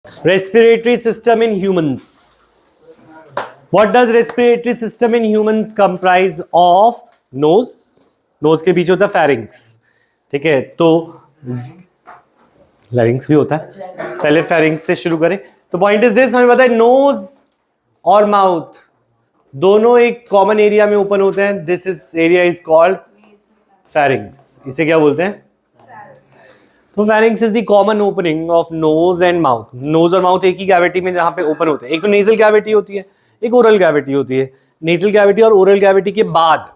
Respiratory system in humans. What does respiratory system in humans comprise of? Nose. Nose के पीछे होता है pharynx. ठीक है, तो larynx भी होता है. पहले pharynx से शुरू करें. तो पॉइंट इज दिस, हमें पता है नोज और माउथ दोनों एक कॉमन एरिया में ओपन होते हैं. This is area is called pharynx. इसे क्या बोलते हैं? तो pharynx is the common opening of nose and mouth. Nose और माउथ एक ही कैविटी में जहां पे ओपन होते हैं. एक तो नेजल कैविटी होती है, एक ओरल कैविटी होती है. नेजल कैविटी और ओरल कैविटी के बाद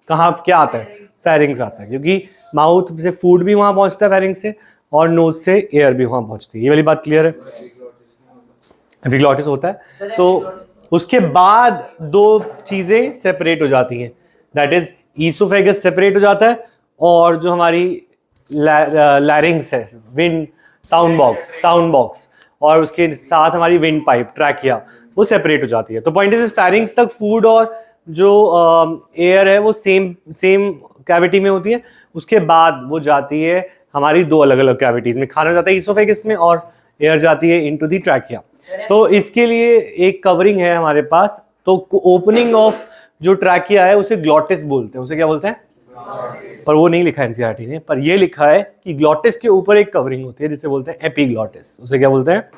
कहाँ क्या आता है? pharynx आता है, क्योंकि माउथ से फूड भी वहां पहुंचता है pharynx से, और नोज से एयर भी वहां पहुंचती है. ये वाली बात क्लियर है? एपिग्लॉटिस होता है. तो उसके बाद दो चीजें सेपरेट हो जाती हैं. दैट इज ईसोफेगस सेपरेट हो जाता है, और जो हमारी लैरिंग्स है, विंड साउंड बॉक्स, और उसके साथ हमारी विंड पाइप ट्रैकिया, वो सेपरेट हो जाती है. तो पॉइंट इज फेरिंग्स तक फूड और जो एयर है वो सेम कैविटी में होती है. उसके बाद वो जाती है हमारी दो अलग अलग कैविटीज में. खाना जाता है ईसोफेगस में और एयर जाती है इनटू दी ट्रैकिया. तो इसके लिए एक कवरिंग है हमारे पास. तो ओपनिंग ऑफ जो ट्रैकिया है उसे ग्लॉटिस बोलते हैं. उसे क्या बोलते हैं? पर वो नहीं लिखा है एनसीईआरटी ने, पर ये लिखा है कि ग्लॉटिस के ऊपर एक कवरिंग होती है जिसे बोलते हैं एपिग्लॉटिस. उसे क्या बोलते हैं?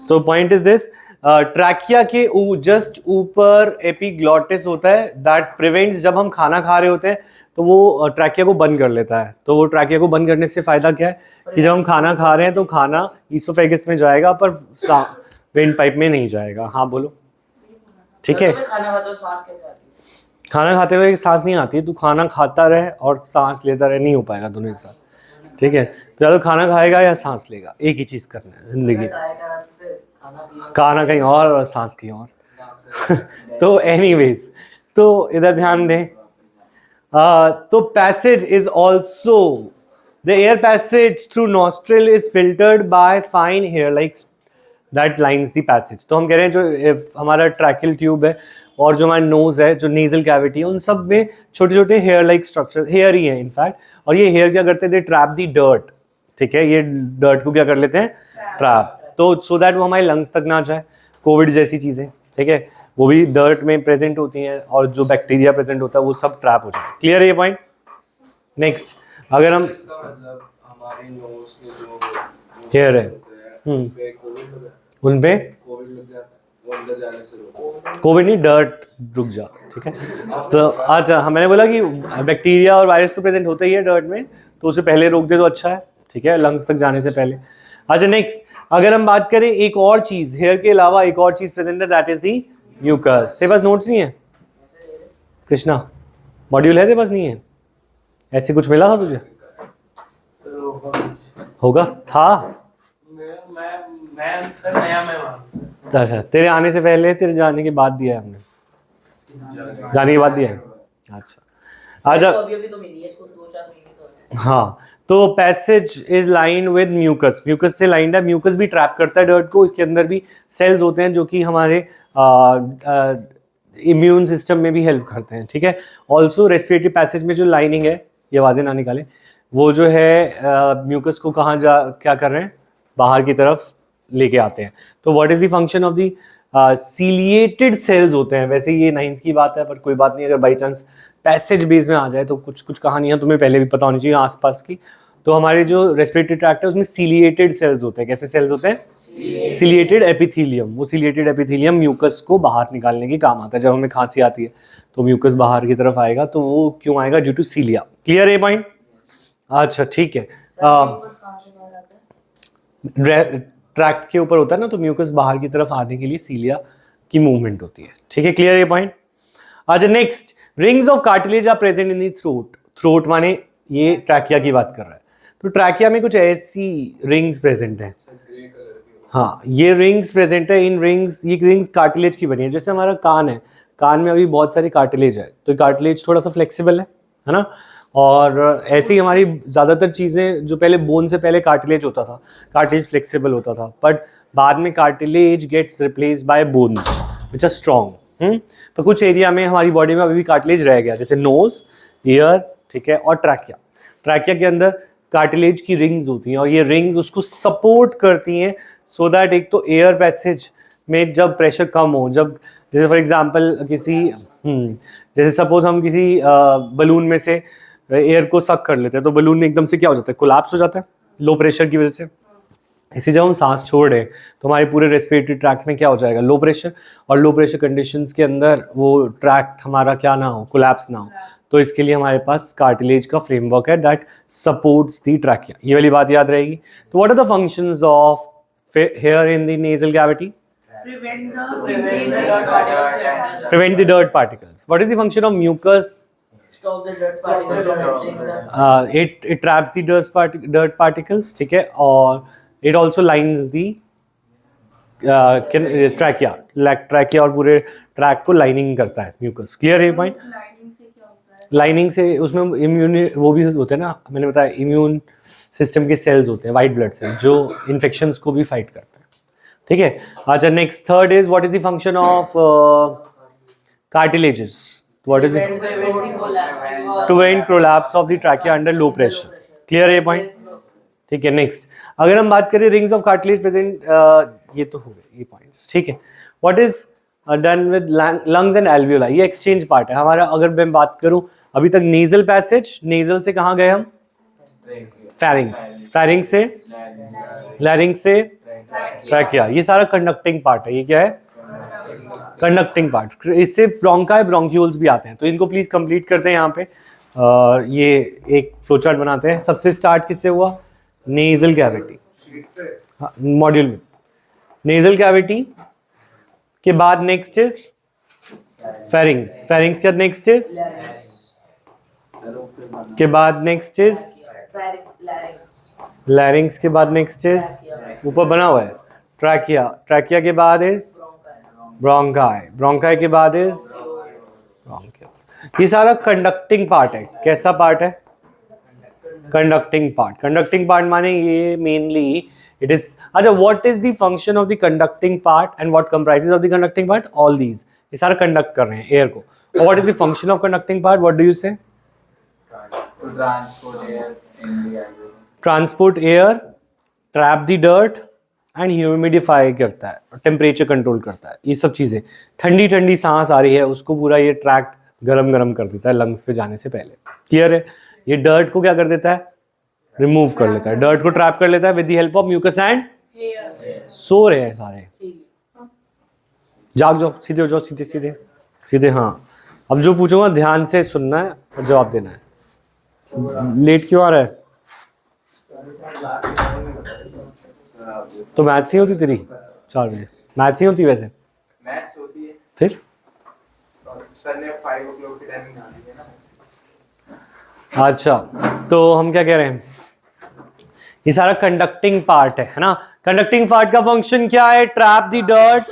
तो पॉइंट इज दिस, ट्रैकिया के जस्ट ऊपर एपिग्लॉटिस होता है. दैट प्रिवेंट्स, जब हम खाना खा रहे होते हैं तो वो ट्रैकिया को बंद कर लेता है. तो वो ट्रैकिया को बंद करने से फायदा क्या है कि जब हम खाना खा रहे हैं तो खाना ईसोफेगस में जाएगा पर वेंट पाइप में नहीं जाएगा. हाँ बोलो. ठीक है, खाना खाते हुए सांस नहीं आती. तू खाना खाता रहे और सांस लेता रहे, नहीं हो पाएगा दोनों एक साथ. ठीक है, तो या तो खाना खाएगा या सांस लेगा, एक ही चीज करना है जिंदगी. खाना कहीं और सांस कहीं और. तो एनीवेज, तो इधर ध्यान दें. तो passage is also the air passage through nostril is filtered by fine hair like that lines the passage. तो हम कह रहे हैं जो हमारा ट्रैकियल ट्यूब है और जो हमारा नोज है, जो नेजल कैविटी है, उन सब में छोटे छोटे हेयर लाइक स्ट्रक्चर, हेयर ही है इनफैक्ट. और ये हेयर क्या करते हैं? दे ट्रैप दी डर्ट. ठीक है, ये डर्ट को क्या कर लेते हैं? ट्रैप. तो सो दैट वो हमारे लंग्स तक ना जाए. कोविड जैसी चीजें, ठीक है, वो भी डर्ट में प्रेजेंट होती हैं, और जो बैक्टीरिया प्रेजेंट होता है वो सब ट्रैप हो जाए. क्लियर है ये पॉइंट? नेक्स्ट, अगर हम हमारी नोज के जो हेयर है उन पे कोविड नहीं, डर्ट रुक जाता है. ठीक है, तो अच्छा, मैंने बोला कि बैक्टीरिया और वायरस तो प्रेजेंट होता ही है डर्ट में, तो उसे पहले रोक दे तो अच्छा है. ठीक है, लंग्स तक जाने से पहले. अच्छा नेक्स्ट, अगर हम बात करें एक और चीज, हेयर के अलावा एक और चीज प्रेजेंट है, दैट इज दी म्यूकस. तेरे पास नोट्स नहीं है कृष्णा? मॉड्यूल है तेरे पास? नहीं है? ऐसे कुछ मिला था तुझे? होगा था. अच्छा, तेरे आने से पहले, तेरे जाने के बाद दिया है हमने? जाने के बाद दिया है. अच्छा, आजा. हाँ, तो passage is line with mucus. Mucus से लाइंड है. म्यूकस भी ट्रैप करता है डर्ट को. इसके अंदर भी सेल्स होते हैं जो कि हमारे इम्यून सिस्टम में भी हेल्प करते हैं. ठीक है, ऑल्सो रेस्पिरेटरी पैसेज में जो लाइनिंग है, ये आवाजें ना निकाले, वो जो है म्यूकस को कहाँ क्या कर रहे हैं? बाहर की तरफ लेके आते हैं. तो what is the function of the ciliated cells होते हैं. वैसे ये 9th की बात है, पर कोई बात नहीं, अगर बाई चांस पैसेज बेस में आ जाए तो कुछ कुछ कहानियां तुम्हें पहले भी पता होनी चाहिए आसपास की. तो हमारे जो रेस्पिरेटरी ट्रैक्ट है उसमें सीलिएटेड सेल्स होते हैं. कैसे सेल्स होते हैं? Ciliated epithelium. वो सीलिएटेड एपिथेलियम म्यूकस को बाहर निकालने के काम आता है. जब हमें खांसी आती है तो म्यूकस बाहर की तरफ आएगा. तो वो क्यों आएगा? Due to cilia. क्लियर है पॉइंट? अच्छा ठीक है. ट्रैक्ट के ऊपर होता है ना, तो म्यूकस बाहर की तरफ आने के लिए सीलिया की मूवमेंट होती है. ठीक है, क्लियर ये पॉइंट? अच्छा next, rings of cartilage are present in the throat. Throat माने ये ट्रैकिया की बात कर रहा है. तो ट्रैकिया में कुछ ऐसी रिंग्स प्रेजेंट हैं. हाँ, ये रिंग्स प्रेजेंट है. इन रिंग्स, ये रिंग्स कार्टिलेज की बनी है. जैसे हमारा कान है, कान में अभी बहुत सारी कार्टिलेज है, तो कार्टिलेज थोड़ा सा फ्लेक्सिबल है ना. और ऐसे ही हमारी ज़्यादातर चीज़ें, जो पहले बोन से पहले कार्टिलेज होता था, कार्टिलेज फ्लेक्सिबल होता था, बट बाद में cartilage gets replaced by bones which are strong. तो कुछ एरिया में हमारी बॉडी में अभी भी कार्टिलेज रह गया, जैसे नोज, ईयर, ठीक है, और ट्रैकिया. ट्रैकिया के अंदर कार्टिलेज की रिंग्स होती हैं और ये रिंग्स उसको सपोर्ट करती हैं सो दैट एक तो एयर पैसेज में जब प्रेशर कम हो, जब जैसे फॉर एग्जांपल किसी जैसे सपोज हम किसी बलून में से एयर को सक कर लेते हैं तो बलून एकदम से क्या हो जाता है, कोलैप्स हो जाता है लो प्रेशर की वजह से। इसी जब हम सांस छोड़ रहे हैं तो हमारे पूरे रेस्पिरेटरी ट्रैक्ट में क्या हो जाएगा, लो प्रेशर, और लो प्रेशर कंडीशंस के अंदर वो ट्रैक्ट हमारा क्या ना हो, कोलैप्स ना हो। तो इसके लिए हमारे पास कार्टिलेज का फ्रेमवर्क है दैट सपोर्ट्स दी ट्रैकिया, ये वाली बात याद रहेगी। तो what are the functions of hair in the nasal cavity? Prevent the dirt particles. What is the function of mucus? Stop the dirt particles from reaching the It traps the dirt particles, ठीक है, और it also lines the trachea, trachea और पूरे track को lining करता है mucus. Clear है point? Lining से उसमें इम्यून वो भी होते हैं ना, मैंने बताया इम्यून सिस्टम के सेल्स होते हैं, वाइट ब्लड सेल्स, जो इन्फेक्शंस को भी फाइट करते हैं। ठीक है, अच्छा next third is what is the function of cartilages? What is prevent prolapse of the trachea under low pressure. Clear है ये पॉइंट? ठीक है, नेक्स्ट अगर हम बात करें रिंग्स ऑफ कार्टिलेज प्रेजेंट, ये तो हो गए ये पॉइंट्स, ठीक है। What is done with lungs and alveoli? ये एक्सचेंज पार्ट है हमारा। अगर मैं बात करूं अभी तक नेजल पैसेज, नेजल से कहाँ गए हम? फेरिंग्स, फेरिंग्स से लैरिंग्स से ट्रैकिया, ये सारा कंडक्टिंग पार्ट है। ये क्या है? Conducting part. इससे ब्रोंकाई ब्रोंक्यूल्स भी आते हैं, तो इनको प्लीज कंप्लीट करते हैं यहाँ पे। ये एक फ्लो चार्ट बनाते हैं। सबसे स्टार्ट किससे हुआ? नेजल कैविटी, मॉड्यूल में नेजल कैविटी के बाद नेक्स्ट इज फेरिंग्स, फेरिंग्स के बाद नेक्स्ट इज के बाद नेक्स्ट इज लैरिंग्स के बाद नेक्स्ट इज ऊपर बना हुआ है ट्रैकिया, ट्रैकिया के बाद इज ब्रोंकाई, ब्रोंकाई के बाद इज ब्रोंकिया। ये सारा कंडक्टिंग पार्ट है। कैसा पार्ट है? Conducting part. कंडक्टिंग पार्ट माने ये मेनली इट इज, अच्छा what is the function of the conducting part and what comprises of the conducting part? All these, ये सारा कंडक्ट कर रहे हैं एयर को। और what is the function of conducting part? What do you say? Transport air, trap the dirt and humidify करता है, temperature control करता है। ये सब चीज़ें, ठंडी ठंडी सांस आ रही है उसको पूरा ये ट्रैक्ट गरम गरम कर देता है लंग्स पे जाने से पहले। क्लियर है? ये डर्ट को क्या कर देता है? रिमूव कर लेता है, डर्ट को ट्रैप कर लेता है with the help of mucus and. सो रहे हैं सारे, जाग जाओ, सीधे हो जाओ, सीधे सीधे सीधे। हाँ, अब जो पूछूंगा ध्यान से सुनना है और जवाब देना है। लेट क्यों आ रहा है? तो मैथ्स ही होती तेरी 4 बजे? मैथ्स ही होती वैसे? मैथ्स होती है फिर सर ने 5 o'clock की टाइमिंग डाली है ना। अच्छा, तो हम क्या कह रहे हैं? ये सारा कंडक्टिंग पार्ट है ना। कंडक्टिंग पार्ट का फंक्शन क्या है? Trap the dirt,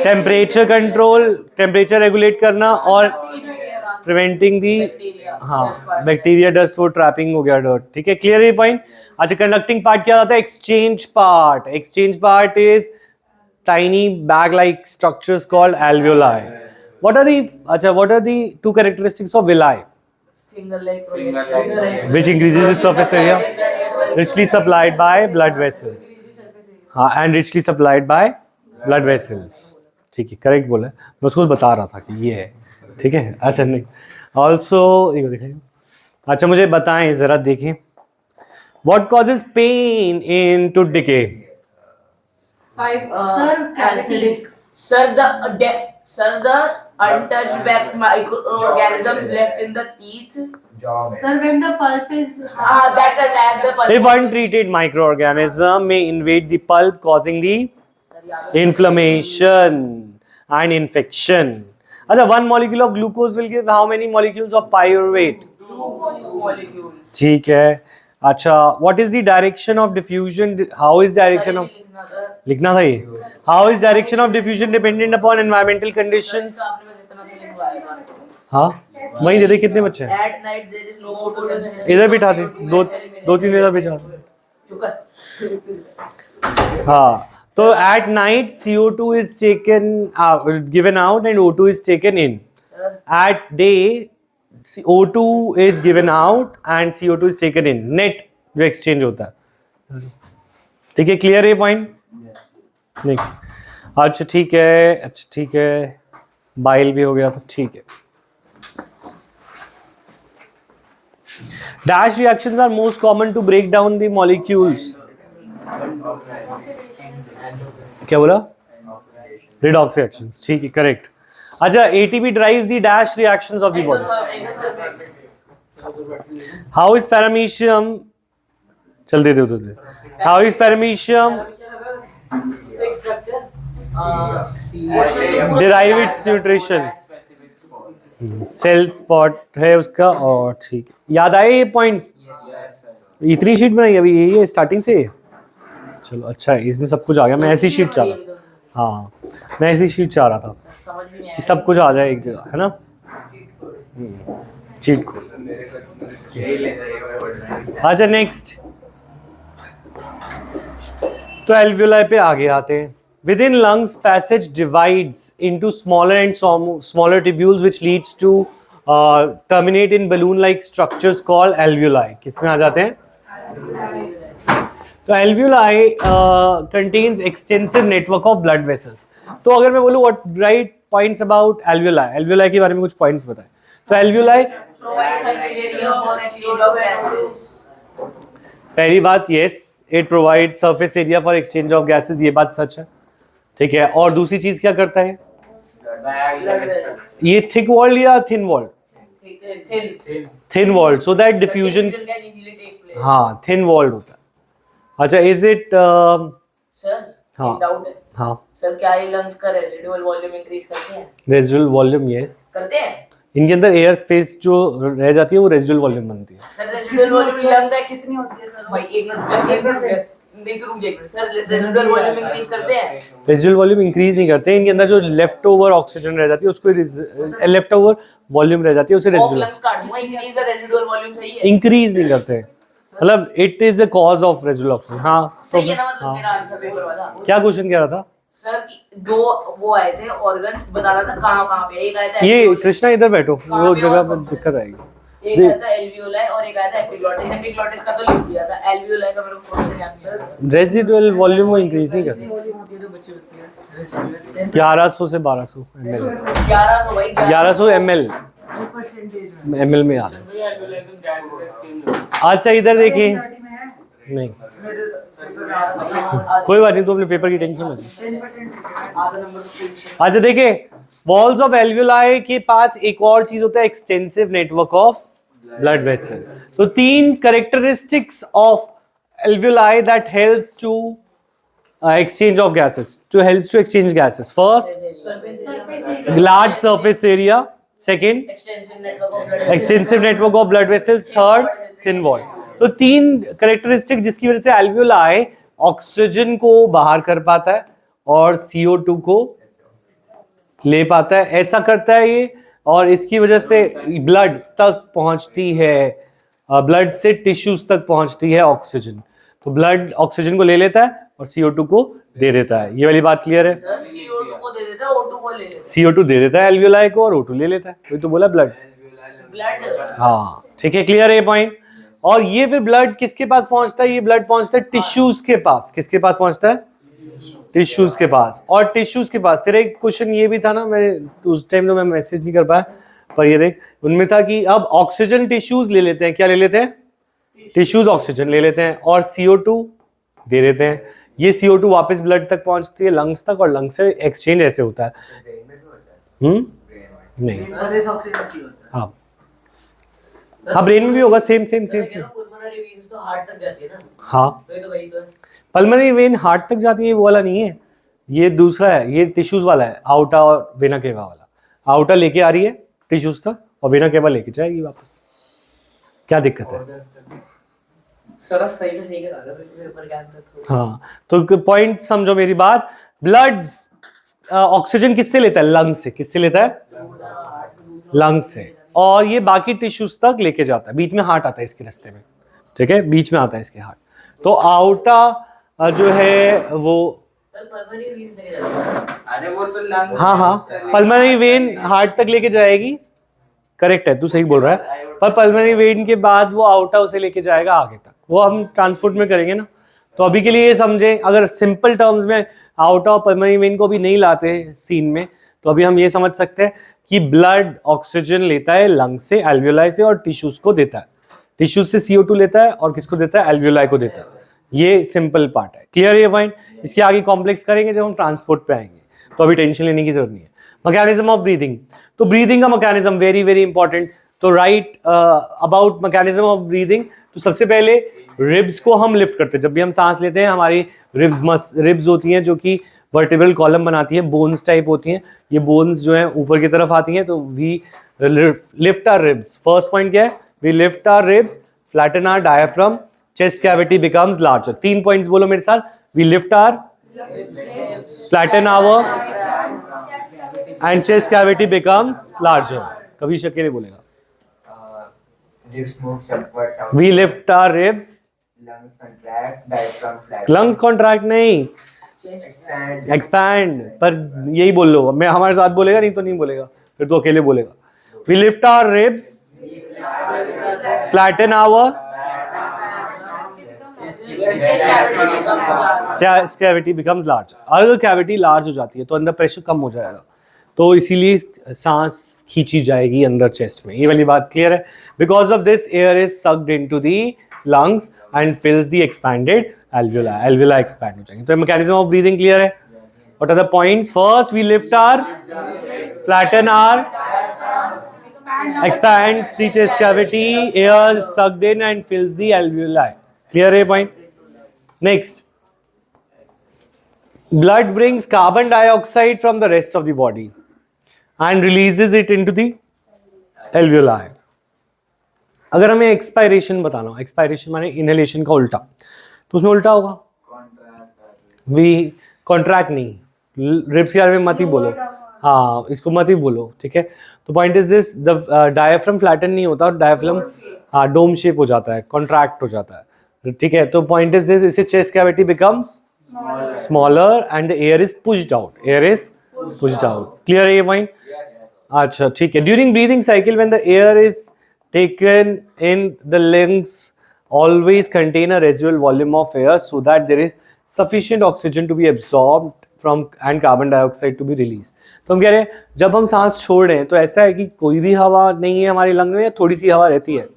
temperature control, temperature regulate करना और प्रिवेंटिंग दी, हाँ बैक्टीरिया, डस्ट, वो ट्रैपिंग हो गया डर्ट। ठीक है, क्लियर है पॉइंट? अच्छा, कंडक्टिंग पार्ट क्या होता है? Exchange part. Exchange part is tiny bag-like structures called alveoli. What are the 2 characteristics of villi? Finger-like projection. Which increases the surface area, richly supplied by blood vessels. हाँ, and richly supplied by blood vessels. ठीक है, correct बोला। मैं उसको बता रहा था कि ये है। ठीक है, अच्छा नहीं, also ये दिखाइए। अच्छा, मुझे बताएं जरा, देखें what causes pain in tooth decay? Acidic. Sir, the untouched microorganisms left in the teeth. Sir, when the pulp is That attack the pulp. If untreated, microorganism may invade the pulp, causing the inflammation and infection. अच्छा, 1 molecule of glucose will give how many molecules of pyruvate? 2 molecules. ठीक है। अच्छा, what is the direction of diffusion? How is direction of, लिखना था ये, how is direction of diffusion dependent upon environmental conditions? हाँ, वही दे दे। कितने बच्चे हैं? At night there is no photosynthesis. इधर बिठा दे, दो तीन इधर बिठा दे। हाँ, तो at night CO2 is taken out, given out, and O2 is taken in. At day O2 is given out and CO2 is taken in. Net जो exchange होता है. ठीक है, क्लियर है पॉइंट? नेक्स्ट. अच्छा ठीक है, बाइल भी हो गया था, ठीक है. Dash reactions are most common to break down the molecules. क्या बोला? Redox reactions. ठीक है, correct. अच्छा, ATP drives the dash reactions of the body. How is paramecium? चल दे दो. How is paramecium derive its nutrition? Cell spot है उसका, और ठीक है. याद आए ये पॉइंट्स? इतनी शीट बनाई अभी ये स्टार्टिंग से. चलो अच्छा है, इसमें सब कुछ आ गया. मैं ऐसी शीट चाह रहा था. हाँ, मैं ऐसी शीट चाह रहा था, सब कुछ आ जाए एक जगह, है ना. चीट को. अच्छा नेक्स्ट. तो एल्वियोलाई पे आगे आते हैं. Within lungs, passage divides into smaller and smaller tubules, which leads to terminate in balloon-like structures called alveoli. किसमें आ जाते हैं? तो alveoli contains extensive network of blood vessels. तो अगर मैं बोलूँ what right points about alveoli? alveoli के बारे में कुछ points बताएं. तो alveoli पहली बात yes, it provides surface area for exchange of gases. ये बात सच है, ठीक है. और दूसरी चीज क्या करता है? ये थिक वॉल्ड या thin walled? Thin walled, so that diffusion. हाँ, थिन वॉल्ड होता है. अच्छा, इज इट सर, हाँ डाउट है. हाँ सर, क्या ये लंग्स का रेजिडुअल वॉल्यूम इंक्रीज करते हैं? रेजिडुअल वॉल्यूम यस करते हैं. इनके अंदर एयर स्पेस जो रह जाती है वो रेजिडुअल वॉल्यूम बनती है. सर, रेजिडुअल वॉल्यूम लंग का कितनी होती है सर? भाई एक मिनट नहीं तो रुक जाइए सर. रेजिडुअल वॉल्यूम इंक्रीज करते हैं? रेजिडुअल वॉल्यूम इंक्रीज नहीं करते. इनके अंदर जो लेफ्ट ओवर ऑक्सीजन रह जाती है उसको लेफ्ट ओवर वॉल्यूम रह जाती है उसे रेजिडुअल. लंग्स काट दूंगा. इंक्रीज द रेजिडुअल वॉल्यूम सही है? इंक्रीज नहीं करते, मतलब it is a cause of residual oxygen. हाँ सही है ना, मतलब मेरा आंसर पेपर वाला. क्या क्वेश्चन कह रहा था सर कि दो वो आए थे ऑर्गन, बता रहा था कहाँ पे. एक आया था ये कृष्णा इधर बैठो, वो जगह पर दिक्कत आएगी. एक आया था एल्वियोलाई और एक आया था एपिग्लॉटिस. एपिग्लॉटिस का तो लिख दिया था, एल्वियोलाई का मेरे को फोन से. रेजिडुअल वॉल्यूम वो इंक्रीज नहीं करती. 1100 से 1200 ml. 1100 भाई, 1100 ml ml में आ रहा है. अच्छा इधर देखिए, नहीं कोई बात नहीं, तो अपने पेपर की टेंशन मत ली. अच्छा देखिए, वॉल्स ऑफ एल्वियोलाई के पास एक और चीज होता है, extensive network of blood vessel. तो 3 characteristics of alveoli that helps to exchange of gases, helps to exchange gases. First, large surface area. Second, extensive network of blood vessels. Third, thin wall. तो 3 characteristic जिसकी वजह से alveoli oxygen को बाहर कर पाता है और CO2 को ले पाता है. ऐसा करता है ये, और इसकी वजह से ब्लड तक पहुंचती है, ब्लड से टिश्यूज तक पहुंचती है ऑक्सीजन. तो ब्लड ऑक्सीजन को ले लेता है और CO2 को दे देता है. ये वाली बात क्लियर है? CO2 को दे देता है, O2 को ले लेता है. CO2 दे देता है एल्वियोलाई को और O2 ले लेता है. वही तो बोला, ब्लड. हाँ ठीक है, क्लियर है ये पॉइंट. और ये फिर ब्लड किसके पास पहुंचता है? ये ब्लड पहुंचता है टिश्यूज के पास. किसके पास पहुंचता है? टिश्यूज के पास. और टिश्यूज के पास तेरा एक क्वेश्चन ये भी था ना, मैं उस टाइम तो मैं मैसेज नहीं कर पाया, पर ये देख उनमें था कि अब ऑक्सीजन टिश्यूज ले लेते हैं. क्या ले लेते हैं? टिश्यूज ऑक्सीजन ले लेते हैं और CO2 दे देते हैं. ये CO2 वापस ब्लड तक पहुंचती है, लंग्स तक, और लंग्स से एक्सचेंज ऐसे होता है. नहीं हाँ हाँ, ब्रेन में भी होगा. सेम. पुल्मोनरी वेन्स तो हार्ट तक जाती है ना. हाँ, तो वही तो है. पल्मोनरी वेन हार्ट तक जाती है, वो वाला नहीं है, ये दूसरा है. ये टिश्यूज वाला है, आउटा और वेना केवा वाला. आउटा लेके आ रही है टिश्यूज तक और वेना केवा लेके जाएगी वापस. क्या दिक्कत है? सर सही में सही करा रहा है पेपर के आंसर. हाँ, तो पॉइंट समझो मेरी बात. ब्लड ऑक्सीजन किससे लेता है? लंग से. किससे लेता है? लंग से. और ये बाकी टिश्यूज तक लेके जाता है. बीच में हार्ट आता है इसके रास्ते में, ठीक है, बीच में आता है इसके हार्ट. तो आउटा जो है वो पल्मोनरी वेन्स लेके जाती है. अरे वो तो लंग. हाँ पल्मोनरी वेन हार्ट तक लेके जाएगी करेक्ट है, तू सही बोल रहा है, पर पल्मोनरी वेन के बाद वो आउटा उसे लेके जाएगा आगे तक, वो हम ट्रांसपोर्ट में करेंगे ना। तो अभी के लिए ये समझे, अगर सिंपल टर्म्स में आउटा और पल्मोनरी वेन को भी नहीं लाते सीन में, तो अभी हम ये समझ सकते हैं कि ब्लड ऑक्सीजन लेता है लंग से, एल्वियोलाई से, और टिश्यूज को देता है, टिश्यूज से CO2 लेता है और किसको देता है, एल्वियोलाई को देता है। ये सिंपल पार्ट है, क्लियर ये पॉइंट। इसके आगे कॉम्प्लेक्स करेंगे जब हम ट्रांसपोर्ट पे आएंगे, तो अभी टेंशन लेने की जरूरत नहीं है। मैकेनिज्म ऑफ ब्रीदिंग, तो ब्रीदिंग का मैकेनिज्म वेरी वेरी इंपॉर्टेंट। तो right about mechanism of breathing, तो सबसे पहले रिब्स को हम लिफ्ट करते हैं। जब भी हम सांस लेते हैं हमारी रिब्स होती हैं जो कि वर्टिब्रल कॉलम बनाती है, बोन्स टाइप होती हैं, ये बोन्स जो है ऊपर की तरफ आती हैं, तो we lift our ribs. First point क्या है, we lift our ribs, flatten our diaphragm, chest cavity becomes larger. 3 points बोलो मेरे साथ, we lift our, flatten our and chest cavity becomes larger. कभी शकेले बोलेगा, Lips moves upwards, outwards. We lift our ribs, Lungs contract, diaphragm flat. Lungs contract नहीं, Expand. Expand, पर यही बोल लो, मैं हमारे साथ बोलेगा नहीं तो नहीं बोलेगा, फिर तो अकेले बोलेगा। We lift our ribs, flatten our chest cavity becomes large. अगर कैविटी लार्ज हो जाती है तो अंदर प्रेशर कम हो जाएगा, तो इसीलिए सांस खींची जाएगी अंदर चेस्ट में। ये वाली बात क्लियर है। Because of this air is sucked into the lungs and fills the expanded alveoli, alveoli expand हो जाएंगे। तो मैकेनिज्म ऑफ ब्रीदिंग क्लियर है। What are the points? First we lift our, flatten our, expands the chest cavity, air is sucked in and fills the alveoli. Clear a point? Next, blood brings carbon dioxide from the rest of the body and releases it into the alveoli. अगर हमें expiration बताना हो, expiration माने inhalation का उल्टा, तो उसमें उल्टा होगा, वी कॉन्ट्रैक्ट नहीं, रिब्स के बारे में मत ही बोलो, हाँ इसको मत ही बोलो, ठीक है। तो point is this, the diaphragm flatten नहीं होता, डायफ्राम हाँ डोम शेप हो जाता है, कॉन्ट्रैक्ट हो जाता है, ठीक है। तो पॉइंट इज दिस, इससे chest cavity becomes smaller and the air is pushed out, air is pushed out. Clear है ये पॉइंट? अच्छा ठीक है। During breathing cycle when the air is taken in the lungs always contain a residual volume of air so that there is sufficient oxygen to be absorbed from and carbon dioxide to be released. तो हम कह रहे हैं जब हम सांस छोड़ रहे हैं तो ऐसा है कि कोई भी हवा नहीं है हमारे लंग्स में, या थोड़ी सी हवा रहती है,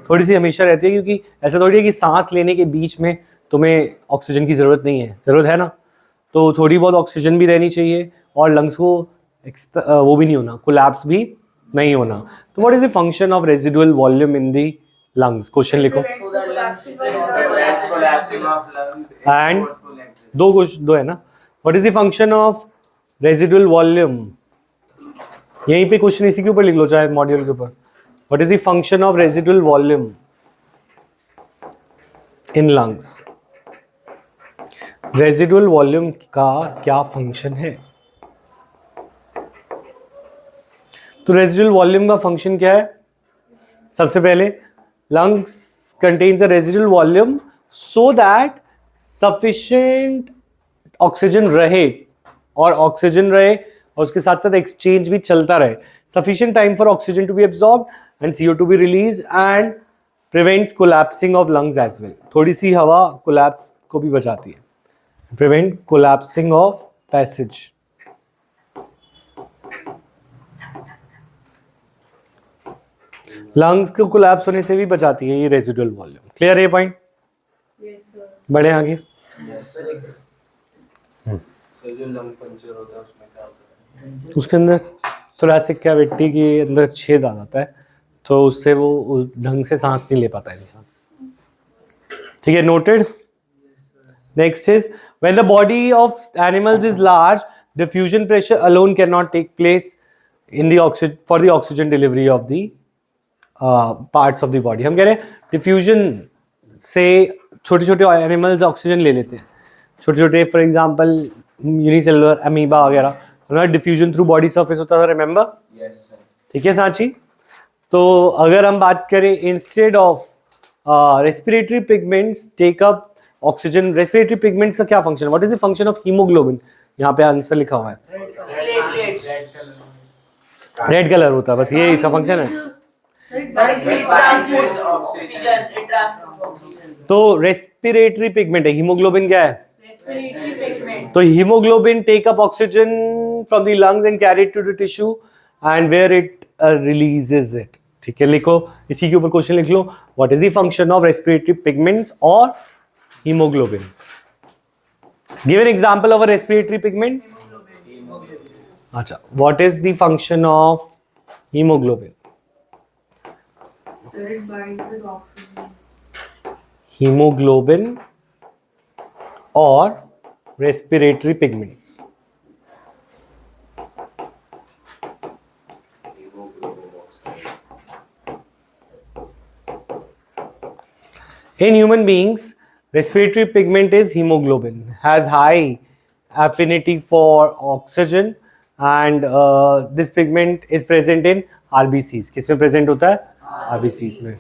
थोड़ी सी हमेशा रहती है, क्योंकि ऐसा थोड़ी है कि सांस लेने के बीच में तुम्हें ऑक्सीजन की ज़रूरत नहीं है, ज़रूरत है ना, तो थोड़ी बहुत ऑक्सीजन भी रहनी चाहिए और लंग्स को वो भी नहीं होना, कोलैप्स भी नहीं होना। तो what is the function of residual volume in the lungs? Question लिखो। एंड दो है ना, what is the function of residual volume? यहीं पे क्वेश्चन इसी के ऊपर लिख लो, चाहे मॉड्यूल के ऊपर। What is the function of residual volume in lungs? Residual volume का क्या फंक्शन है? तो रेजिडुअल वॉल्यूम का फंक्शन क्या है? सबसे पहले lungs contains a residual volume so that sufficient oxygen रहे, और ऑक्सीजन रहे और उसके साथ साथ एक्सचेंज भी चलता रहे, sufficient time for oxygen to be absorbed and CO2 be release and prevents collapsing of lungs as well. थोड़ी सी हवा कोलैप्स को भी बचाती है, prevent collapsing of passage. Lungs को कोलैप्स होने से भी बचाती है ये रेजिडुअल वॉल्यूम। क्लियर है पॉइंट? बढ़े आगे। जो लंग पंचर होता है उसमें क्या होता है? उसके अंदर थोरेसिक कैविटी के अंदर छेद आ जाता है, तो उससे वो उस ढंग से सांस नहीं ले पाता इंसान। ठीक है, noted. Next is when the body of animals is large, diffusion pressure alone can not take place in the oxygen for the oxygen delivery of the parts of the body. हम कह रहे हैं डिफ्यूजन से छोटे छोटे animals oxygen ले लेते हैं, छोटे छोटे, फॉर एग्जांपल यूनिसेलुलर अमीबा वगैरह, उन्होंने डिफ्यूजन थ्रू बॉडी सरफेस होता था, रिमेंबर? ठीक है सांची। तो अगर हम बात करें instead of respiratory pigments take up oxygen, respiratory pigments का क्या function? What is the function of haemoglobin? यहाँ पे आंसर लिखा हुआ है, रेड कलर होता है, बस ये इसका फंक्शन है। तो रेस्पिरेटरी पिगमेंट है, हीमोग्लोबिन क्या है? तो haemoglobin take up oxygen from the lungs and carry to the tissue and where it releases it. ठीक है, लिखो इसी के ऊपर क्वेश्चन लिख लो, what is the function of respiratory pigments और haemoglobin. Give an example of a respiratory pigment. अच्छा, what is the function of haemoglobin? It binds with oxygen. hemoglobin or respiratory pigments? In human beings, respiratory pigment is hemoglobin, has high affinity for oxygen, and this pigment is present in RBCs. किसमें present होता है? RBCs में।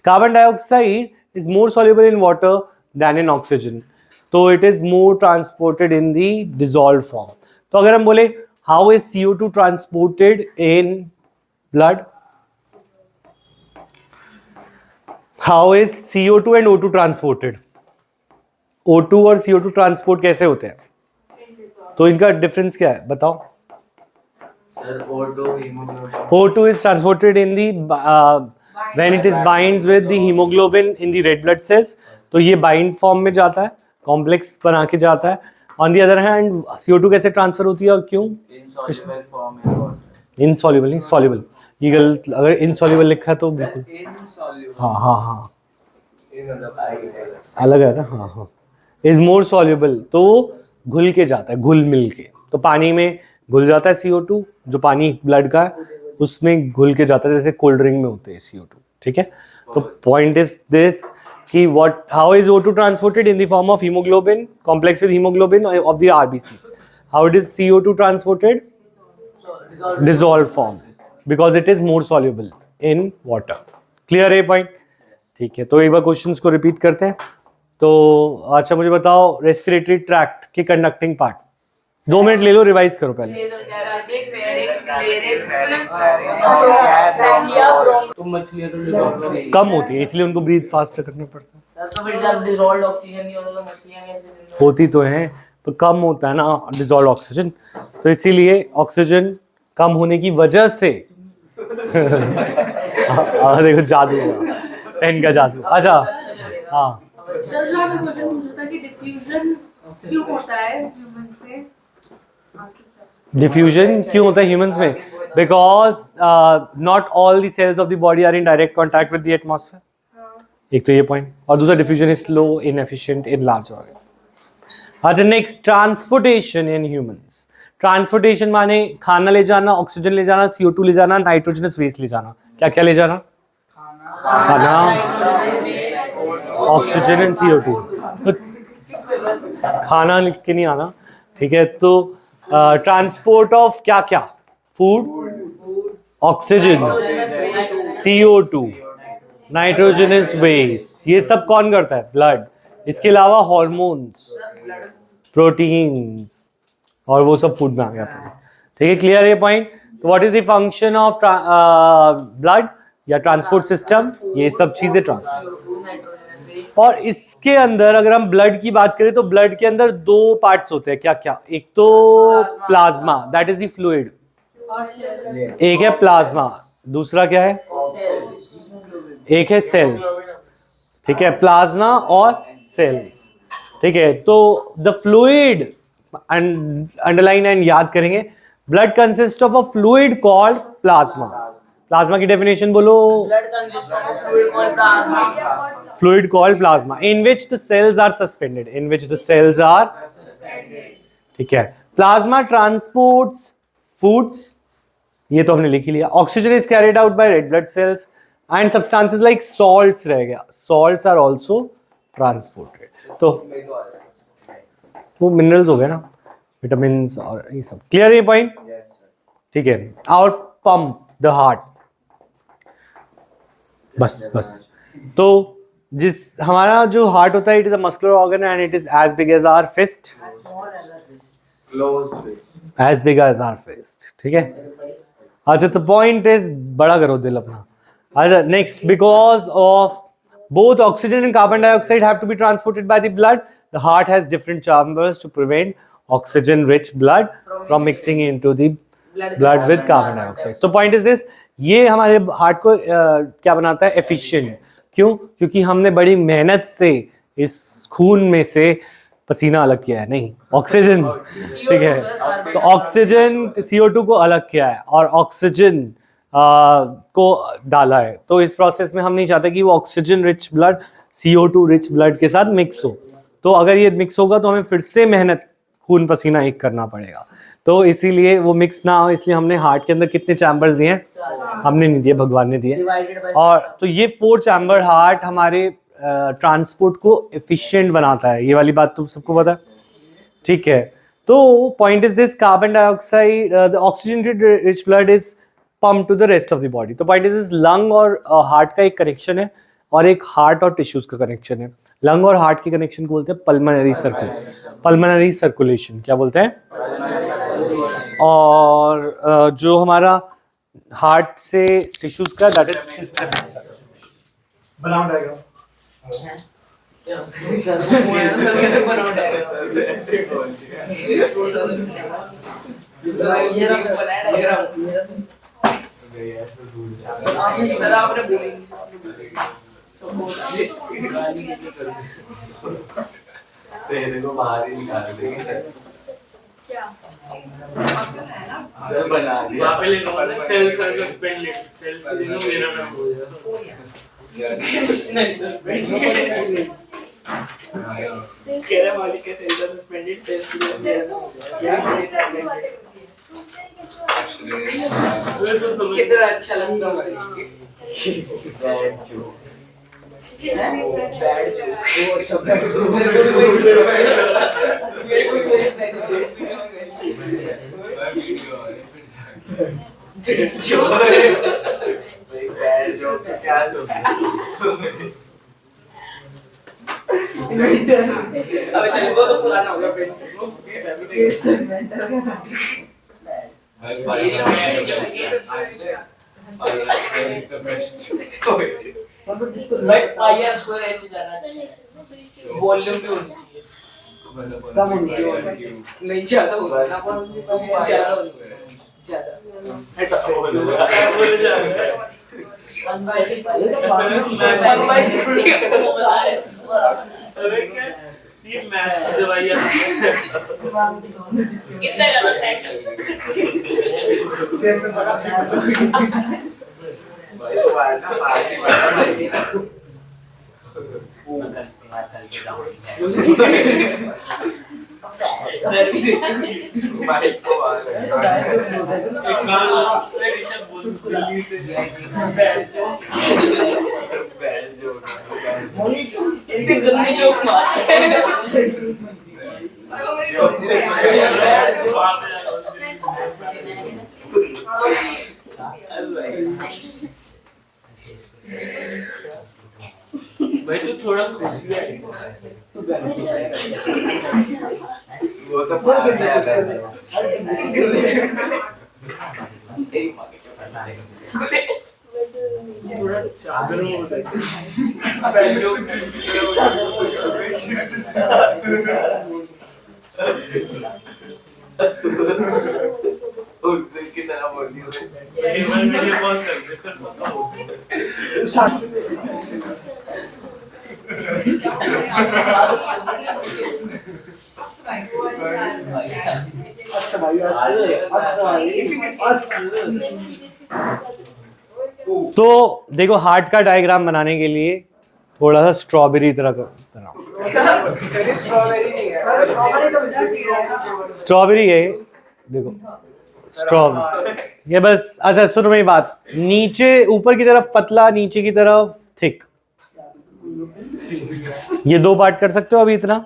Carbon dioxide is more soluble in water than in oxygen, तो it is more transported in the dissolved form। तो अगर हम बोले how is CO2 transported in blood? How is CO2 and O2 transported? O2 और CO2 transport कैसे होते हैं? तो इनका डिफरेंस क्या है बताओ? Sir, O2 hemoglobin. O2 is transported in the when it is binds with the hemoglobin in the red blood cells, तो ये bind form में जाता है, कॉम्प्लेक्स बना के जाता है। On the other hand, CO2 कैसे ट्रांसफर होती है और क्यों? Insoluble form in water. Insoluble नहीं सॉल्युबल, ये गलत, अगर इनसॉल्युबल लिखा है तो बिल्कुल Insoluble. हाँ हाँ हाँ In the अलग है ना, हाँ हाँ। इज मोर सॉल्युबल, तो वो घुल के जाता है, घुल मिल के, तो पानी में घुल जाता है CO2, जो पानी ब्लड का है उसमें घुल के जाता है, जैसे कोल्ड ड्रिंक में होते हैं CO2। ठीक है, तो पॉइंट इज दिस कि what how is O2 transported in the form of haemoglobin complex with haemoglobin of the RBCs। How it is CO2 transported? Dissolve form, because it is more soluble in water. Clear है point? ठीक है, तो एक बार questions को repeat करते हैं। तो अच्छा मुझे बताओ, रेस्पिरेटरी ट्रैक्ट के कंडक्टिंग पार्ट, 2 मिनट ले लो, रिवाइज करो पहले। तुम मछलियाँ तो dissolve नहीं। कम होती है इसलिए उनको ब्रीथ फास्ट करना पड़ता है। तो फिर जब डिसॉल्व्ड ऑक्सीजन नहीं होता तो मछलियाँ कैसे जिंदा? होती तो है पर कम होता है ना डिसॉल्व ऑक्सीजन, तो इसीलिए ऑक्सीजन कम होने की वजह से देखो जादू हुआ, पेन का जादू। अच्छा हाँ, सर जो आपने क्वेश्चन पूछा था कि डिफ्यूजन क्यों होता है ह्यूमंस में? डिफ्यूजन क्यों होता है ह्यूमंस में? Because not all the cells of the body are in direct contact with the atmosphere. एक तो ये पॉइंट, और दूसरा diffusion is slow inefficient in large organ. अच्छा next, transportation in humans. Transportation माने खाना ले जाना, ऑक्सीजन ले जाना, CO2 ले जाना, नाइट्रोजनस वेस्ट ले जाना। क्या क्या ले जाना? खाना, ऑक्सीजन एंड CO2। खाना लिख के नहीं आना, ठीक है। तो ट्रांसपोर्ट ऑफ क्या क्या? Food, oxygen, CO2, nitrogenous waste, ये सब कौन करता है? ब्लड। इसके अलावा हॉर्मोन्स, प्रोटीन्स, और वो सब फूड में आ गया। ठीक है, क्लियर है पॉइंट? तो what is the function of blood या ट्रांसपोर्ट सिस्टम? ये सब चीजें ट्रांसपोर्ट। और इसके अंदर अगर हम ब्लड की बात करें तो ब्लड के अंदर 2 पार्ट्स होते हैं। क्या क्या? एक तो plasma, that is the fluid, एक है प्लाज्मा, दूसरा क्या है? एक है सेल्स। ठीक है, प्लाज्मा और सेल्स। ठीक है, तो द फ्लूइड अंडरलाइन एंड याद करेंगे, blood consist of a fluid called plasma. Plasma की डेफिनेशन बोलो। Blood consists of a fluid called plasma. Fluid called plasma in which the cells are suspended. In which the cells are ठीक है। Plasma transports foods, ये तो हमने लिख ही लिया। Oxygen is carried out by red blood cells and substances like salts रह गया। Salts are also transported. तो वो मिनरल्स हो गए ना, विटामिन्स और ये सब। क्लियर है पॉइंट? ठीक है। और पंप द हार्ट, बस बस। तो जिस हमारा जो हार्ट होता है, it is a muscular organ and it is as big as our fist, Close fist. As big as our fist. ठीक है, अच्छा, तो पॉइंट इज बड़ा करो दिल अपना. अच्छा, next, because of both oxygen and carbon dioxide have to be transported by the blood, the heart has different chambers to prevent oxygen-rich blood from mixing into the blood with carbon dioxide. So point is this, ये हमारे heart को क्या बनाता है? Efficient. क्यों? क्योंकि हमने बड़ी मेहनत से इस खून में से पसीना अलग किया है, नहीं ऑक्सीजन, ठीक है. तो ऑक्सीजन CO2 को अलग किया है और ऑक्सीजन को डाला है. तो इस प्रोसेस में हम नहीं चाहते कि वो oxygen rich blood CO2 rich blood के साथ मिक्स हो. तो अगर ये मिक्स होगा तो हमें फिर से मेहनत खून पसीना एक करना पड़ेगा. तो इसीलिए वो मिक्स ना हो, इसलिए हमने हार्ट के अंदर कितने चैम्बर्स दिए हैं? हमने नहीं दिए, भगवान ने दिए. और तो ये 4 चैम्बर हार्ट हमारे ट्रांसपोर्ट को एफिशिएंट बनाता है. ये वाली बात तो सबको पता है, ठीक है. तो point is this, carbon dioxide, the oxygen rich blood is pump to the rest of the body. तो पॉइंट इज दिस, लंग और हार्ट का एक कनेक्शन है और एक हार्ट और टिश्यूज का कनेक्शन है. लंग और हार्ट के कनेक्शन को बोलते हैं पल्मोनरी सर्कुलेशन. क्या बोलते हैं? और जो हमारा हार्ट से टिश्यूज का, दैट इज सिस्टम. बनाओ डायग्राम. तेरे को बाहर ही निकाल देंगे. क्या बना दिया. वहाँ पे लिखा हुआ है सेल्स आर सस्पेंडेड. सेल्स के लिए मेरा नाम हो जाएगा. नहीं सस्पेंडेड. कह रहे मालिक के सेल्स आर सस्पेंडेड. सेल्स के लिए मेरा नाम हो जाएगा. कितना अच्छा लगता है. अब चल वो तो पुराना हो गया. बट आईआर स्क्वायर एच जाना चाहिए. वॉल्यूम भी होनी चाहिए. कम होनी चाहिए. नहीं ज्यादा होगा ना. ज्यादा बोल जा. अरे क्या ये मैथ दवाइयां कितना ज्यादा सेट कैसे बड़ा भाई तो वाला पार्टी बड़ा भाई. सर भाई को आ गया. एक कान ले ऋषभ बोल जल्दी से बैठ जो इतने गंदे जोक मारते भाई. तो थोड़ा वो तो थोड़ा चादर में बैठ जाओ. की तरह बोल रही तो देखो, हार्ट का डायग्राम बनाने के लिए थोड़ा सा स्ट्रॉबेरी तरह का बनाओ. स्ट्रॉबेरी है, देखो स्ट्रॉबेरी ये बस. अच्छा सुनो मेरी बात, नीचे ऊपर की तरफ पतला, नीचे की तरफ थिक. ये 2 पार्ट कर सकते हो अभी इतना?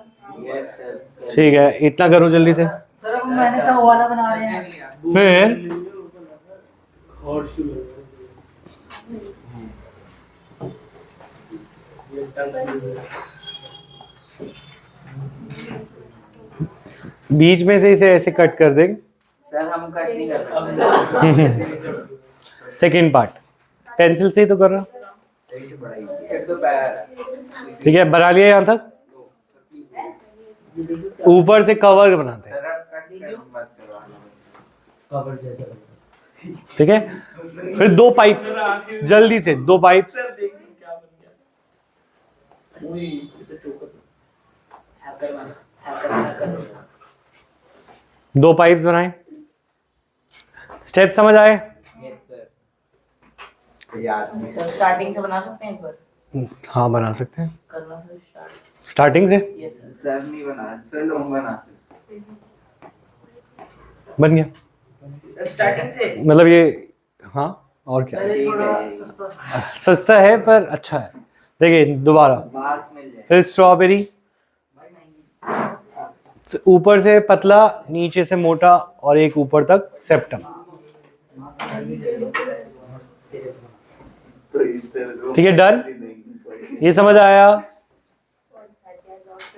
ठीक है, इतना करो जल्दी से. सर मैंने तो वाला बना रहे हैं. फिर और शुरू बीच में से इसे ऐसे कट कर देंगे. सर हम कट नहीं कर सकते. सेकेंड पार्ट पेंसिल से ही तो कर रहा हूं। एक तो पैर है। ठीक है, बना लिया यहाँ तक। ऊपर से कवर बनाते हैं, मत करवाना। कवर जैसा ठीक है। फिर 2 पाइप्स, जल्दी से 2 पाइप्स। वही तो चोकर 2 पाइप्स बनाए। स्टेप समझ आए? Yes sir. याद नहीं। सर स्टार्टिंग से बना सकते हैं एक बार? हाँ बना सकते हैं, करना सर स्टार्ट। स्टार्टिंग से यस सर। सर नहीं बना, सर लोग बना सकते। बन गया। स्टार्टिंग से मतलब ये, हाँ और क्या, सर ये थोड़ा सस्ता। सस्ता है पर अच्छा है। देखिए दोबारा, मार्क्स मिल जाए। फिर स्ट्रॉबेरी, ऊपर से पतला नीचे से मोटा और एक ऊपर तक सेप्टम। ठीक है, डन। ये समझ आया?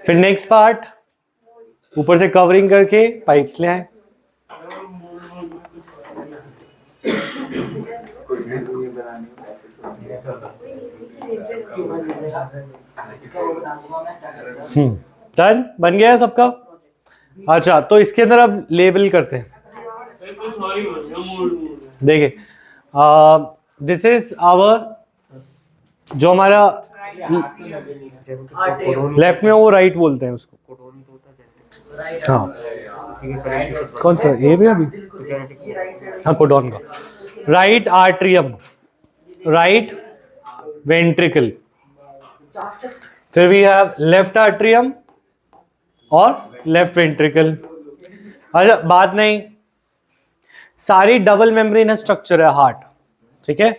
फिर नेक्स्ट पार्ट, ऊपर से कवरिंग करके पाइप्स ले आए। डन, बन गया है सबका। अच्छा, तो इसके अंदर अब लेबल करते हैं। सर कुछ और ही बोल रहे हो, मूड देखिए, दिस इज आवर, जो हमारा लेफ्ट में वो राइट बोलते हैं उसको। हाँ, कौन सा ये भी अभी? हाँ, कोडॉन का। राइट आर्ट्रियम, राइट वेंट्रिकल, फिर वी हैव लेफ्ट आर्ट्रियम और लेफ्ट वेंट्रिकल। अच्छा, बात नहीं, सारी डबल मेम्ब्रेन स्ट्रक्चर है हार्ट, ठीक है,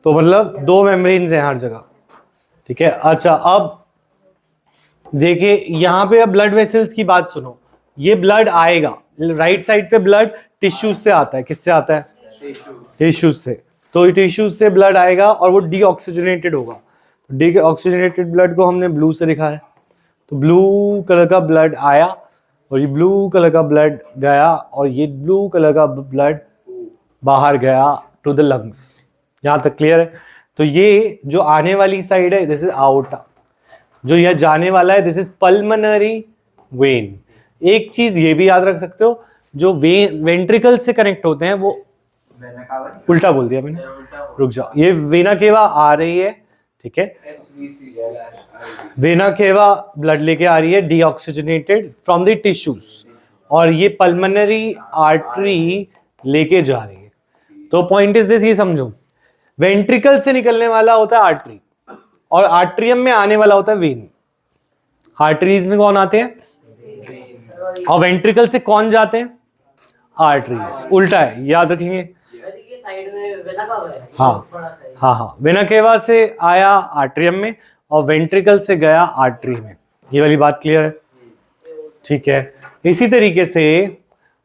तो मतलब 2 मेम्ब्रेन्स हैं हर जगह, ठीक है। अच्छा, अब देखिए यहाँ पे अब ब्लड वेसल्स की बात सुनो। ये ब्लड आएगा, राइट साइड पे ब्लड टिश्यूज से आता है। किससे आता है? टिश्यूज से। तो टिश्यूज से ब्लड आएगा और वो डीऑक्सीजनेटेड होगा। डीऑक्सीजनेटेड ब्लड को हमने ब्लू से लिखा है, तो ब्लू कलर का ब्लड आया और ये ब्लू कलर का ब्लड गया और ये ब्लू कलर का ब्लड बाहर गया टू द लंग्स। यहाँ तक क्लियर है? तो ये जो आने वाली साइड है दिस इज आउटा, जो यह जाने वाला है दिस इज पल्मनरी वेन। एक चीज ये भी याद रख सकते हो, जो वेंट्रिकल से कनेक्ट होते हैं वो, उल्टा बोल दिया मैंने, रुक जाओ, ये वेना केवा आ रही है, ठीक है, वेना केवा ब्लड लेके आ रही है डीऑक्सीजनेटेड फ्रॉम द टिश्यूज, और ये पल्मनरी आर्टरी लेके जा रही है। तो पॉइंट इज दिस, ये समझो, वेंट्रिकल से निकलने वाला होता है आर्टरी और आर्ट्रियम में आने वाला होता है वेन। आर्टरीज में कौन आते हैं और वेंट्रिकल से कौन जाते हैं? आर्टरीज। उल्टा है, याद रखेंगे। ये साइड में वेना का है। हाँ थोड़ा सा है। हाँ हाँ, वेना केवा से आया आर्ट्रियम में और वेंट्रिकल से गया आर्टरी में। ये वाली बात क्लियर है? ठीक है। इसी तरीके से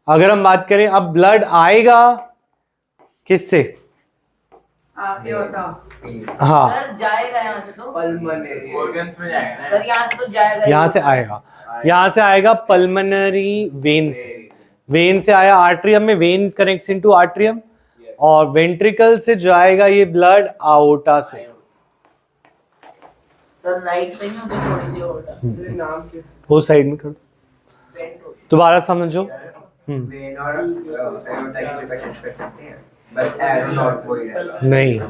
अगर हम बात करें, अब ब्लड आएगा किससे? हाँ, सर जाएगा यहाँ से तो पल्मोनरी ऑर्गन्स में जाएगा। सर यहाँ से तो जाएगा। यहाँ से आएगा, यहाँ से आएगा पल्मनरी वेन से। वेन से आया आर्ट्रियम में, वेन कनेक्ट्स इनटू आर्ट्रियम, और वेंट्रिकल से जाएगा ये ब्लड आओर्टा से। सर राइट पे नहीं होती थोड़ी सी और सर नाम कैसे? वो साइड में कर दो, दोबारा समझो। वेन और एरोटा की जगह चेंज कर सकते हैं, बस एरो नॉट वही रहेगा। नहीं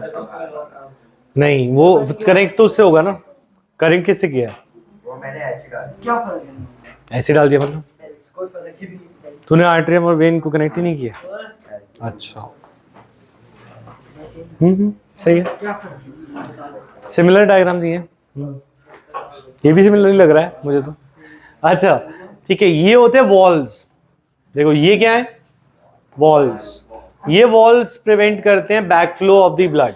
नहीं, वो कनेक्ट तो उससे होगा ना। कनेक्ट किससे किया है? वो मैंने ऐसे डाला। क्या फर्क है? ऐसे डाल दिया मतलब? कोई फर्क ही नहीं। तूने आर्ट्रियम और वेन को कनेक्ट ही नहीं किया? अच्छा, सही है। क्या फर्क है? सिमिलर डायग्राम दिए हैं। ये भी सिमिलर ही लग रहा है मुझे तो। अच्छा ठीक है, ये होते हैं वॉल्स। देखो ये क्या है? वॉल्स। ये वॉल्स प्रिवेंट करते हैं back flow of the blood.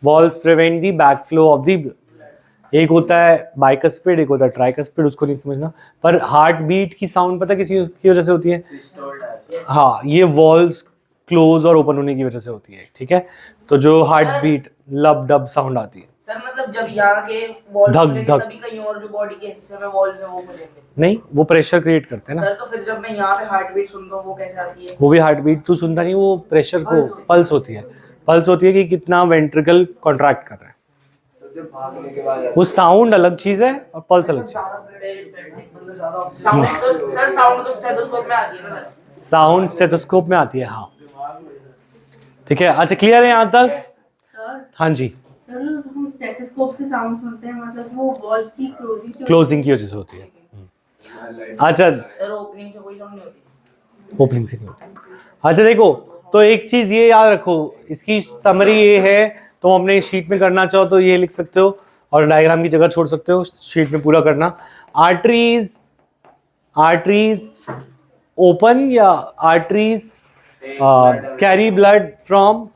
Walls prevent the back flow of the blood. एक होता है बाइकस्पिड, एक होता है ट्राइकस्पिड, उसको नहीं समझना। पर हार्ट बीट की साउंड पता किसी की वजह से होती है? हाँ, ये वॉल्स क्लोज और ओपन होने की वजह से होती है, ठीक है। तो जो heart beat lub dub sound आती है, सर मतलब जब यहाँ के वॉल्स धक, खुलेंगे धक। तभी कहीं और जो बॉडी के हिस्से में वॉल्स हैं वो खुलेंगे। नहीं वो प्रेशर क्रिएट करते हैं ना। सर तो फिर जब मैं यहाँ पे हार्ट बीट सुनता हूँ वो कैसे आती है? वो भी हार्ट बीट तू सुनता नहीं, वो प्रेशर को पल्स होती है। पल्स होती है कि कितना वेंट्रिकल कॉन्ट्रैक्ट कर रहा है। सर जब भागने के बाद वो साउंड अलग चीज है और पल्स अलग चीज है। साउंड तो सर साउंड तो स्टेथोस्कोप में आती है ना। साउंड स्टेथोस्कोप में आती है, हाँ ठीक है। अच्छा क्लियर है यहाँ तक? सर हाँ जी, सर हम स्टेथोस्कोप से साउंड सुनते हैं, मतलब वो वॉल्व की क्लोजिंग की वजह से होती है। अच्छा सर ओपनिंग से कोई साउंड नहीं होती। ओपनिंग से नहीं होती। अच्छा देखो, तो एक चीज ये याद रखो, इसकी समरी ये है, तो अपने शीट में करना चाहो तो ये लिख सकते हो और डायग्राम की जगह छोड़ सकते हो, शीट में पूरा करना। आर्टरीज ओपन या arteries carry blood from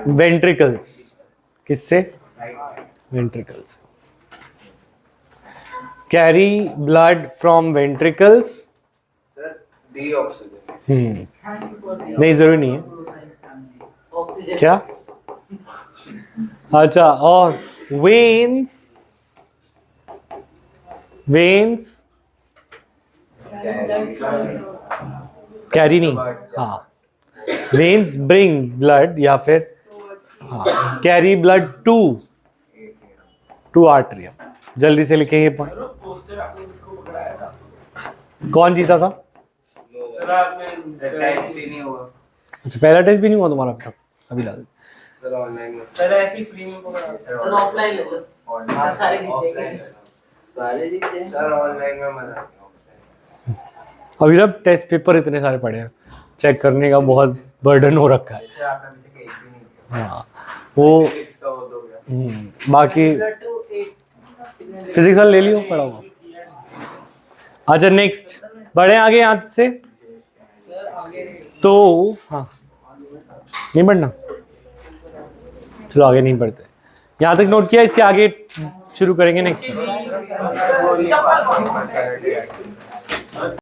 ventricles. किससे? Ventricles. Carry blood from ventricles. Sir de oxygen. नहीं जरूरी नहीं है ऑक्सीजन क्या। अच्छा और वेन्स कैरी नहीं, हाँ वेन्स ब्रिंग ब्लड या फिर हाँ कैरी ब्लड टू आर्टरियम। जल्दी से लिखेंगे पॉइंट। कौन जीता था? सर आपने टेस्ट ही नहीं हुआ। अच्छा पहला टेस्ट भी नहीं हुआ तुम्हारा अभी तक? अभी ला दो। सर ऑनलाइन में। सर ऐसी फ्री में पकड़ा सर ऑफलाइन ले लो। हाँ सारे जीतेंगे। सारे जीते हैं। सर ऑनलाइन में मजा आता है। अभी ना टेस्ट पेपर इतने सारे पड़े हैं, चेक करने का बहुत बर्डन हो रखा है। सर आपने अभी तक एक भी नहीं किया। हाँ वो फिजिक्स का वो तो गया। बाकी फिजिक्स वाला ले लियो पड़ा हुआ। अच्छा नेक्स्ट बढ़े आगे यहाँ से। तो हाँ नहीं बढ़ना, चलो आगे नहीं बढ़ते। यहाँ तक नोट किया, इसके आगे शुरू करेंगे नेक्स्ट। वो नहीं पा-